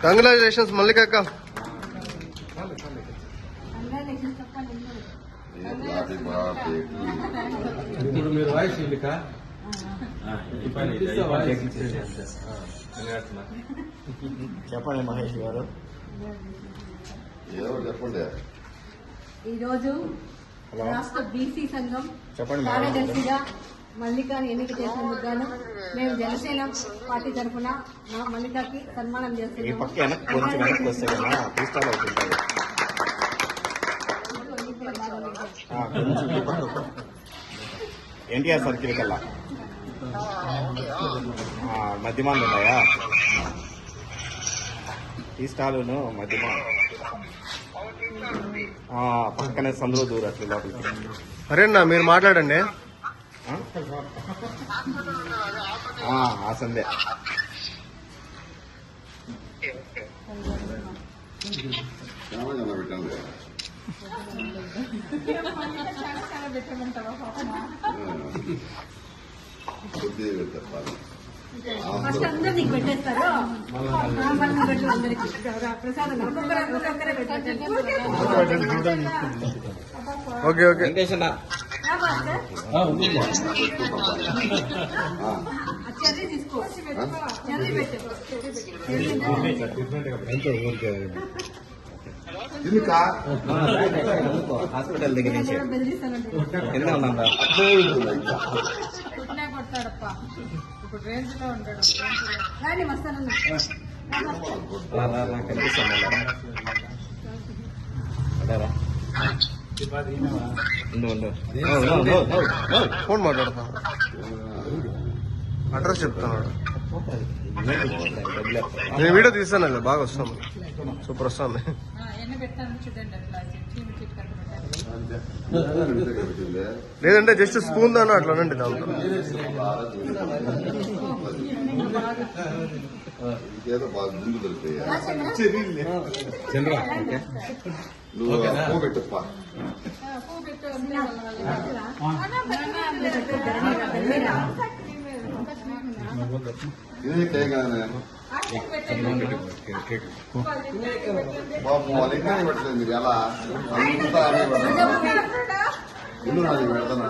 Congratulations మల్లిక అక్క. ఇప్పుడు మీరు వాయిస్ ఇల్లిక చెప్పండి మహేష్ గారు. చెప్పండి. ఈరోజు రాష్ట్ర బీసీ సంఘం చెప్పండి కార్యదర్శిగా మల్లికాని ఎన్నిక చేసినందుకు గాను మేము జనసేన పార్టీ తరఫున మల్లికాకి సన్మానం ఈ చేస్తున్నాము. పక్క కొంచెం వెనక్కి వస్తే కదా తీసుకోవాలి అవుతుంటుంది. కొంచెం ఈ పక్క ఎన్టీఆర్ సర్కిల్ కల్లా మధ్యమాలు ఉన్నాయా? ఈ స్టాలును మధ్యమా పక్కనే సందులో దూరట్లు లోపలికి. అరేనా మీరు మాట్లాడండి. ఆ సందే ఫస్ట్ అందరూ నీకు పెట్టేస్తారు. అందరికి ప్రసాదం ఓకే ఓకే. వెంకటేశన్న చెర్రీ తీసుకో, చెర్రీ పెట్టు. హాస్పిటల్ దగ్గర నుంచి కింద ఉన్నాం. పుట్టినా కొడతాడప్ప, ఇప్పుడు రేంజ్ లో ఉంటాడు. రాని వస్తానన్నా కనిపిస్తాను. ఫోన్ మాట్లాడతాను. అడ్రస్ చెప్తాను. నేను వీడియో తీస్తాను. బాగా వస్తాను. సూపర్ వస్తుంది. ఎన్ని పెట్టాను చూడండి. లేదంటే జస్ట్ స్పూన్ దాన్ని అట్లానండి దాంట్లో. ఇంకేదో బాగా ముందు దొరికాయి. చంద్ర నువ్వు పెట్టప్పా. ఇదే కేక్ బాబు వాళ్ళు ఇంకా పెట్టలేదు. మీరు ఎలా అంతా పెడతాను.